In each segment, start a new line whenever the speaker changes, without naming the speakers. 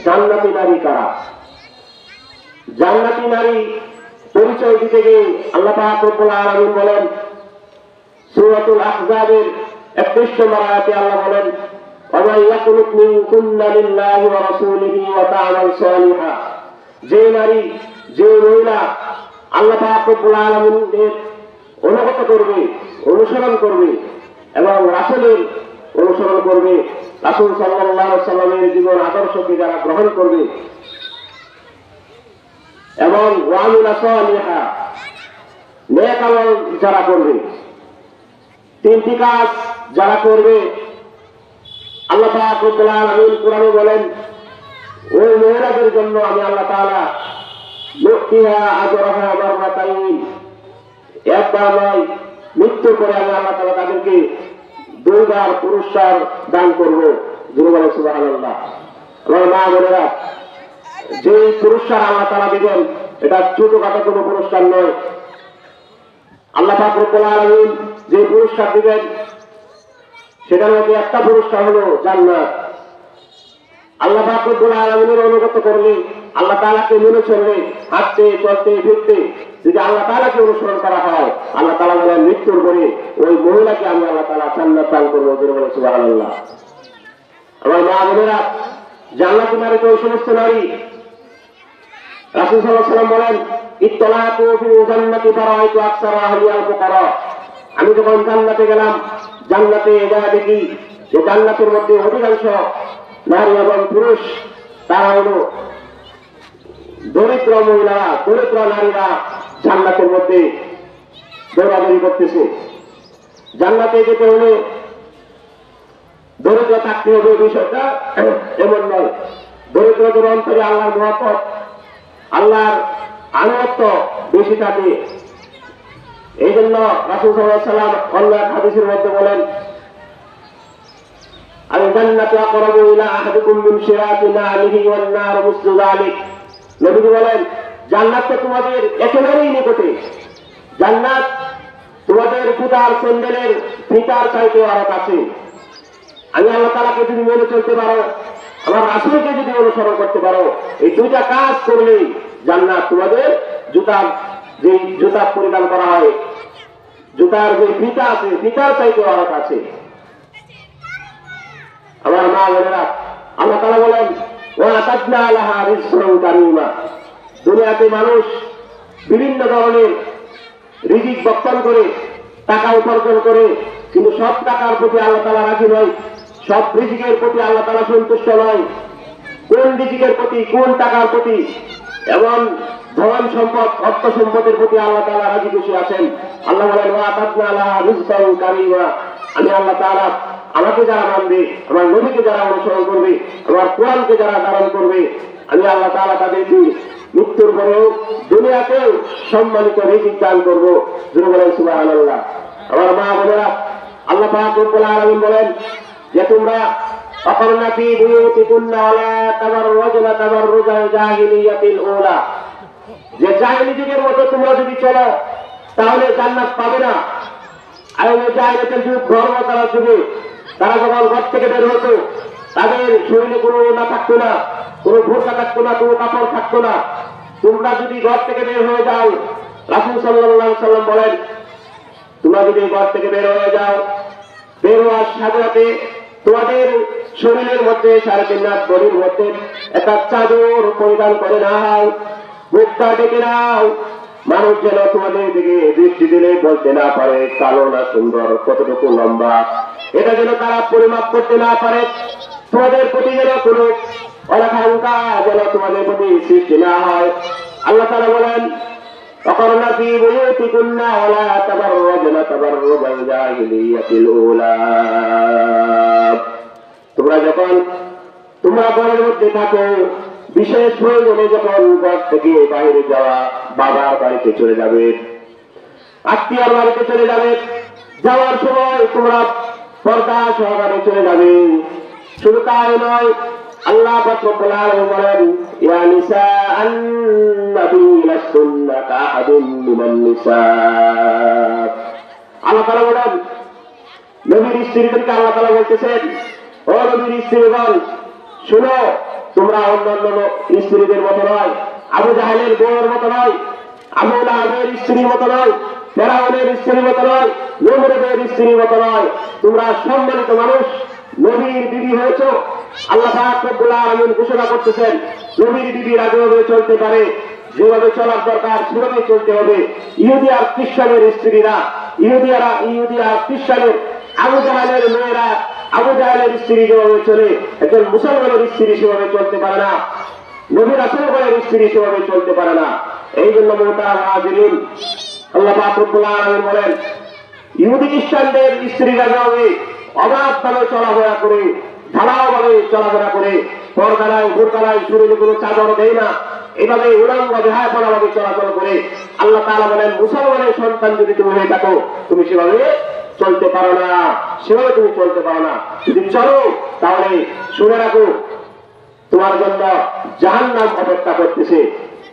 জান্নাতি নারী কারা? জান্নাতি নারী পরিচয় দিতে গিয়ে আল্লাহ পাক রব্বুল আলামিন বলেন সূরাতুল আহজাবের 31 নম্বর আয়াতে আল্লাহ বলেন ওয়া ইয়াকুনুত মিনকুন্না লিল্লাহি ওয়া রাসূলিহি ওয়া তা'মাল সালিহা, যে নারী যে মহিলা আল্লাহ পাক রব্বুল আলামিনের অনুগত করবে, অনুসরণ করবে এবং রাসূলের অনুসরণ করবে, রাসূল সাল্লাল্লাহু আলাইহি সাল্লামের জীবন আদর্শকে যারা গ্রহণ করবে এবং ওয়ামিলা সালিহা নেক আমল যারা করবে, তিনটি কাজ যারা করবে আল্লাহ পাক রব্বুল আলামিন কোরআনে বলেন ওই মহিলাদের জন্য আমি আল্লাহ তাআলা লুকিহা আজরাহা মাররাতাইন, একবার নয় মৃত্যুর পরে আমি আল্লাহ তাআলা তাদেরকে দুইবার পুরস্কার দান করব। যিনি বলেন সুবহানাল্লাহ। আমার মা বোনেরা, যে পুরস্কার আল্লাহ তাআলা দিবেন এটা ছোটখাটো কোনো পুরস্কার নয়। আল্লাহ পাক রব্বুল আলামিন যে পুরস্কার দিবেন সেটার মধ্যে একটা পুরস্কার হলো জান্নাত। আল্লাহ পাক রব্বুল আলামিনের অনুগত করলে, আল্লাহ তাআলাকে মেনে চললে, হাঁটতে চলতে ফিরতে যদি আল্লাহ তাআলাকে অনুসরণ করা হয়, আল্লাহ তাআলা বলেন মৃত্যুর পরে ওই মহিলাকে আমি আল্লাহ তাআলা জান্নাত দান করবো। যিনি বলেন সুবহানাল্লাহ। আমার মা বোনেরা, জান্নাতি নারী তো ওই সমস্ত নারী, রাসূল সাল্লাল্লাহু আলাইহি ওয়াসাল্লাম বলেন ইত্তলাতু ফিল জান্নাতি ফারাআইতু আকসারা আহলিয়াল ফুকারা, আমি যখন জান্নাতে গেলাম, জান্নাতে যা দেখি যে জান্নাতের মধ্যে অধিকাংশ নারী এবং পুরুষ তারা হলো দরিদ্র মহিলারা, দরিদ্র নারীরা জান্নাতের মধ্যে দৌড়াদৌড়ি করতেছে। জান্নাতে যেতে হলে দরিদ্র থাকতে হবে, বিষয়টা এমন নয়। দরিদ্রদের অন্তরে আল্লাহর মহব্বত, আল্লাহর আনুগত্য বেশি থাকে। এই জন্য রাসূল সাল্লাল্লাহু আলাইহি ওয়াসাল্লাম অন্য এক হাদিসের মধ্যে বলেন আল জান্নাতু আকরাবু ইলা আহাদিকুম মিন শিরাতি নালিহি ওয়ান নারু মিসলু যালিক। নবীজি বলেন জান্নাত তো তোমাদের একেবারেই নিকটে, জান্নাত তোমাদের জুতার স্যান্ডেলের ফিতার চাইতে আরো কাছে। আমি আল্লাহ তাআলাকে যদি মেনে চলতে পারো, আমার রাসূলকে যদি অনুসরণ করতে পারো, এই দুইটা কাজ করলেই জান্নাত তোমাদের জুতার যে জুতা পরিধান করা হয়, জুতার যে ফিতা আছে, ফিতার চাইতে আরো কাছে। আমার মা বোনেরা, আল্লাহ তাআলা বলেন ওয়া আতাদনা লাহা রিজকান কারীমা, দুনিয়াতে মানুষ বিভিন্ন ধরনের রিজিক বক্ষণ করে, টাকা উপার্জন করে, কিন্তু সব টাকার প্রতি আল্লাহ তাআলা রাজি নয়, সব রিজিকের প্রতি আল্লাহ তাআলা সন্তুষ্ট নয়। কোন রিজিকের প্রতি, কোন টাকার প্রতি এবং ধন সম্পদ, অর্থ সম্পদের প্রতি আল্লাহ তাআলা রাজি খুশি আছেন? আল্লাহ বলেন ওয়া আতাদনা লাহা রিজকান কারীমা, আমি আল্লাহ তাআলা আমাকে যারা মানবে, আমার নবীকে যারা অনুসরণ করবে, আমার কোরআনকে যারা ধারণ করবে, আমি আল্লাহ তাআলা তাদেরকে মৃত্যুর পরেও দুনিয়াতেও সম্মানিত রিজিক দান করবো। যিনি বলেন সুবহানাল্লাহ। আমার মা বোনেরা, আল্লাহ পাক রব্বুল আলামিন বলেন যে তোমরা অকরনা ফি বুয়ুতিকুন্না ওয়ালা তাবাররুজনা তাবাররুজাল জাহিলিয়াতিল উলা, যে জাহিলি যুগের মতো তোমরা যদি চলো তাহলে জান্নাত পাবে না। আর ওই জাহিলিয়াতের যুগ, ধর্ম তারা যুগে তারা যখন ঘর থেকে বের হতো, তাদের শরীরে কোনো ওড়না থাকতো না, কোনো বোরকা থাকতো না, কোনো কাপড় থাকতো না। তোমরা যদি ঘর থেকে বের হয়ে যাও, রাসূল সাল্লাল্লাহু আলাইহি ওয়াসাল্লাম বলেন তোমরা যদি ঘর থেকে বের হয়ে যাও, বের হওয়ার সাথে সাথে তোমাদের শরীরের মধ্যে, 3.5 হাত বডির মধ্যে একটা চাদর পরিধান করে নাও, মুখটা ডেকে নাও, মানুষ যেন তোমাদের দিকে দৃষ্টি দিলে বলতে না পারে কালো না সুন্দর, কতটুকু লম্বা, এটা যেন তারা পরিমাপ করতে না পারে। তোমাদের প্রতি যেন কোনো অনাকাঙ্ক্ষা যেন তোমাদের প্রতি সৃষ্টি না হয়। আল্লাহ তাআলা বলেন অকরনা ফি বুয়ুতিকুন্না ওয়ালা তাবাররুজনা তাবাররুজাল জাহিলিয়াতিল উলা, তোমরা ঘরের মধ্যে থাকো, বিশেষ প্রয়োজনে যখন ঘর থেকে বাইরে যাওয়া, বাবার বাড়িতে চলে যাবে, আত্মীয়র বাড়িতে চলে যাবে, যাওয়ার সময় তোমরা পর্দা সহকারে চলে যাবে। শুধু তাই নয়, আল্লাহ পাক রব্বুল আলামিন বলেন ইয়া নিসাআন নবী লাসতুন্না কাআহাদিন মিনান নিসা, আল্লাহ তাআলা বলেন নবীর স্ত্রীদেরকে আল্লাহ তাআলা বলতেছেন ও নবীর স্ত্রীগণ, শুনো তোমরা অন্যান্য স্ত্রীদের মতো নয়, আবু জাহেলের বউয়ের মতো নয়, আবু লাহাবের স্ত্রীর মতো নয়, ফেরাউনের স্ত্রীর মতো নয়, নমরুদের স্ত্রীর মতো নয়। তোমরা সম্মানিত মানুষ, নবীর বিবি হয়েছ। আল্লাহ পাক রব্বুল আলামিন ঘোষণা করতেছেন, নবীর বিবি যেভাবে চলতে পারে, যেভাবে চলার দরকার সেভাবে চলতে হবে। ইহুদি আর খ্রিস্টানের স্ত্রীরা, ইহুদি আর খ্রিস্টানের আবু জাহেলের মেয়েরা, আবু জাহেলের স্ত্রী যেভাবে চলে, একজন মুসলমানের স্ত্রী সেভাবে চলতে পারে না, নবী রাসূলের স্ত্রী সেভাবে চলতে পারে না। এই জন্য মুহতারাম হাজিরিন, আল্লাহ পাক রব্বুল আলামিন বলেন, ইহুদি খ্রিস্টানদের স্ত্রীরা যেভাবে অবাধভাবে চলাফেরা করে, ঢালাওভাবে চলাফেরা করে, পর্দায় বোরকায় শরীরে কোনো চাদর দেয় না, এভাবে উলঙ্গ বেহায়াপনাভাবে চলাচল করে, আল্লাহ তাআলা বলেন, মুসলমানের সন্তান যদি তুমি হয়ে থাকো, তুমি সেভাবে চলতে পারো না, সেভাবে তুমি চলতে পারো না। যদি চলো তাহলে শুনে রাখো, তোমার জন্য জাহান্নাম অপেক্ষা করতেছে।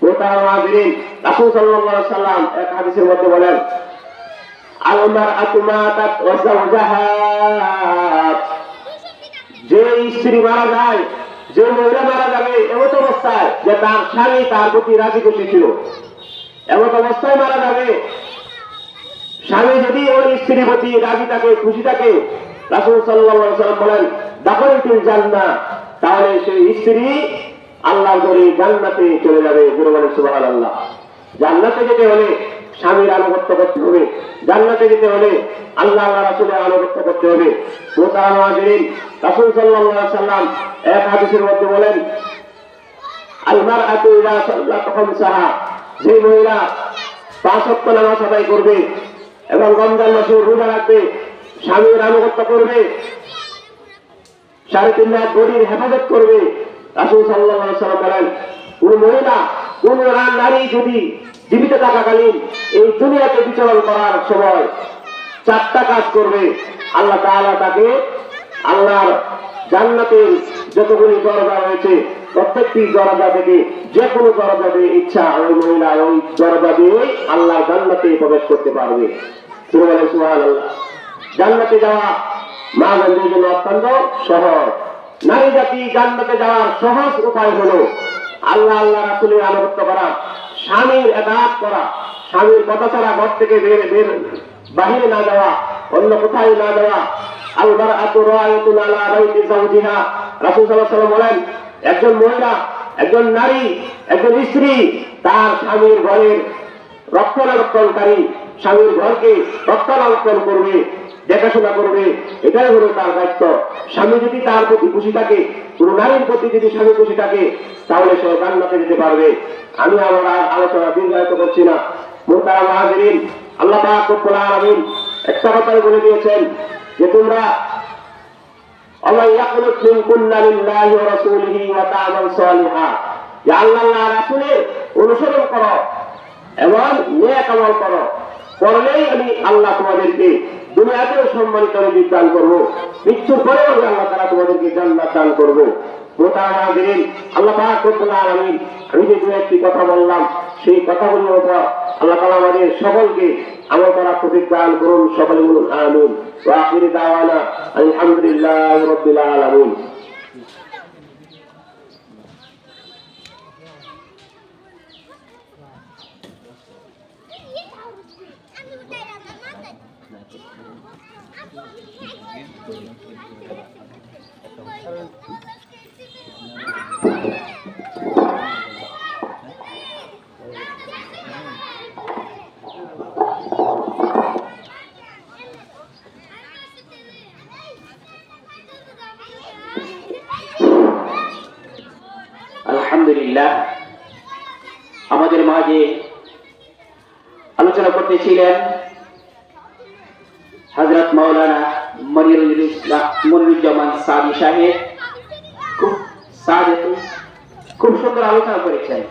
মুহতারাম হাজিরিন, রাসূল সাল্লাল্লাহু আলাইহি ওয়াসাল্লাম এক হাদিসের মধ্যে বলেন, যে স্ত্রী মারা যায়, যে মহিলা মারা যাবে এমত অবস্থায় যে তার স্বামী তার প্রতি রাজি খুশি ছিল, এমত অবস্থায় মারা যাবে, স্বামী যদি ওই স্ত্রীর প্রতি রাজি থাকে, খুশি থাকে, রাসূল সাল্লাল্লাহু আলাইহি ওয়াসাল্লাম বলেন, দাখিলুল জান্নাহ, তাহলে সেই স্ত্রী আল্লাহর ঘরে জান্নাতে চলে যাবে। সুবহানাল্লাহ। জান্নাতে যেতে হলে স্বামীর আনুগত্য করতে হবে, জান্নাতে যেতে হলে আল্লাহ রাসূলের আনুগত্য করতে হবে। মুহতারাম হাজিরিন, রাসূল সাল্লাল্লাহু আলাইহি ওয়াসাল্লাম এক হাদিসের মধ্যে বলেন, আল মারআতু ইযা সাল্লাত খামসাহা, যে মহিলা 5 ওয়াক্ত নামাজ আদায় করবে এবং রমজান মাসে রোজা রাখবে, স্বামীর আনুগত্য করবে, 3.5 মাস বডির হেফাজত করবে, রাসূল সাল্লাল্লাহু আলাইহি ওয়াসাল্লাম বলেন, কোন মহিলা, কোন নারী যদি জীবিত থাকাকালীন এই দুনিয়াতে বিচরণ করার সময় 4টা কাজ করবে, আল্লাহ তাআলা তাকে আল্লাহর জান্নাতের যতগুলি দরজা রয়েছে প্রত্যেকটি দরজা থেকে যে কোনো দরজা দিয়ে ইচ্ছা ওই মহিলা ওই দরজা দিয়ে আল্লাহর জান্নাতে প্রবেশ করতে পারবে। সুবহানাল্লাহ। জান্নাতে যাওয়া মা বোনদের জন্য অত্যন্ত সহজ। নারী জাতি জান্নাতে যাওয়ার সহজ উপায় হলো আল্লাহ রাসূলের আনুগত্য করা, স্বামীর ইতাআত করা, স্বামীর কথা ছাড়া ঘর থেকে বাহিরে না যাওয়া, অন্য কোথায় না যাওয়া। আল মারআতু রাআয়াতুন আলা বাইতি যাওজিহা, রাসূল সাল্লাল্লাহু আলাইহি ওয়াসাল্লাম বলেন, একজন মহিলা, একজন নারী, একজন স্ত্রী তার স্বামীর ঘরের রক্ষণাবেক্ষণকারী, স্বামীর ঘরকে রক্ষণাবেক্ষণ করবে, দেখাশোনা করবে, এটাই হলো তার দায়িত্ব। স্বামী যদি তার প্রতি খুশি থাকে, কোন নারীর প্রতি যদি স্বামী খুশি থাকে, তাহলে সে জান্নাতে যেতে পারবে। আমি আমার আলোচনা দীর্ঘায়িত করছি না। মুহতারাম হাজিরিন, আল্লাহ পাক রব্বুল আলামিন একটা কথাই বলে দিয়েছেন যে তোমরা আল্লাহ ইয়াকুলুত মিনকুন্না লিল্লাহি ওয়া রাসূলিহি ওয়া তা'মাল সালিহা, যে আল্লাহ রাসূলের অনুসরণ করো এবং নেক আমল করো, করলেই আমি আল্লাহ তোমাদেরকে দুনিয়াতেও সম্মানিত রিজিক দান করবো, মৃত্যুর পরেও আমি আল্লাহ তাআলা তোমাদেরকে জান্নাত দান করবো। মুহতারাম হাজিরিন, আল্লাহ পাক রব্বুল আলামিন, আমি যে দু একটি কথা বললাম সেই কথাগুলোর উপর আল্লাহ তাআলা আমাদের সকলকে আমল করার তৌফিক দান করুন। সকলে বলুন আমিন। ওয়া আখিরু দাওয়ানা আলহামদুলিল্লাহি রাব্বিল আলামিন। আলহামদুলিল্লাহ, আমাদের মাঝে আলোচনা করতেছিলেন হযরত মাওলানা মনিরুজ্জামান সাদি সাহেব। খুব সুন্দর আলোচনা করেছেন।